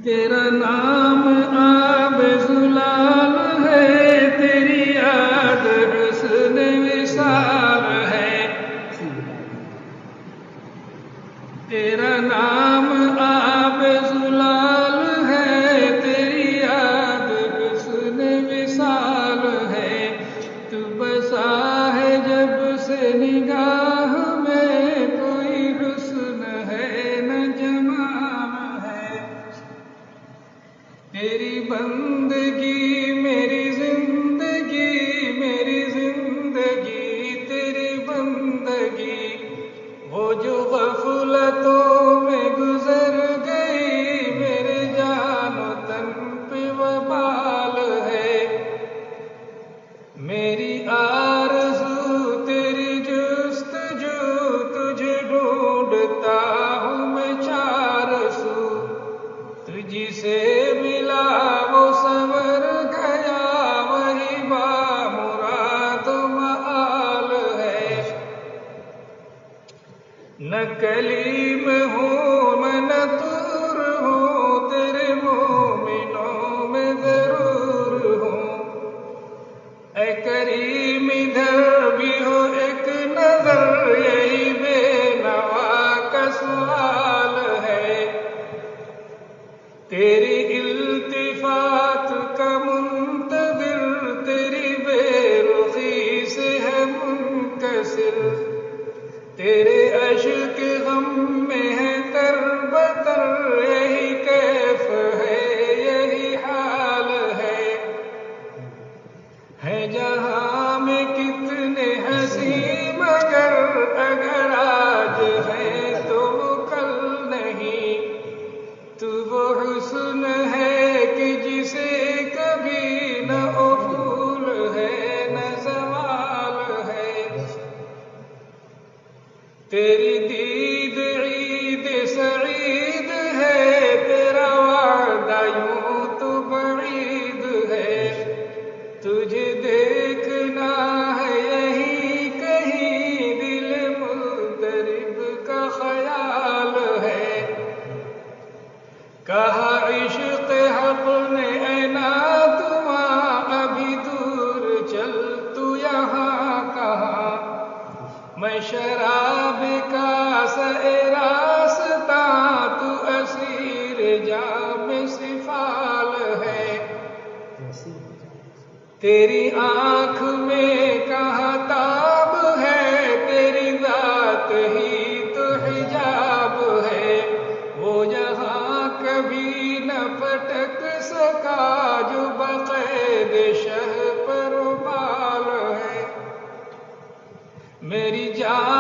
तेरा नाम आब जुलाल है, तेरी याद हुस्न विसाल है। तेरा नाम आब जुलाल है, तेरी याद हुस्न विसाल है। तू बसा है जब से निगाह में, कोई हुस्न है न जमाल है। तेरी बंदगी मेरी जिंदगी, मेरी जिंदगी तेरी बंदगी। वो जो गफलतों में गुजर गई, मेरे जानो तन पे वबाल है। मेरी आरज़ू तेरी जुस्तजू, तुझे ढूंढता हूँ मैं चारसू। तुझसे मिला वो संवर गया, वही बामुराद मआल है। न कलीम हूँ न तूर हूँ, तेरे मोमिनों में जरूर हूँ। ऐ करीम इधर भी हो एक नजर, यही बेनवा का सवाल है। तेरी इल्तिफात का मुंतज़िर, तेरी बेरुखी से है मुनकसिर। तेरे अश्क गम में है तरबतर, यही कैफ है यही हाल है जहां में कितने हंसी, मगर अगर आज है तो वो कल नहीं। तू वो हुस्न है कि जिसे कभी न उफूल है न ज़वाल है। तेरी दीद ईद सईद है, तेरा वादा यूं तो बईद है। तुझे देखना है यही कहीं, दिल मुल्तरिब का ख्याल है। कहा इश्क़ हक़ ने ऐ नातुआ, अभी दूर चल तू यहाँ कहाँ। मैं शराब का से रास्ता, तू असीर जाम सिफाल है। तेरी आँख में कहाँ ताब है, तेरी ज़ात ही तो हिजाब है। वो जहाँ कभी न फटक सका, जो बक़ैद शह पर बाल है। मेरी जान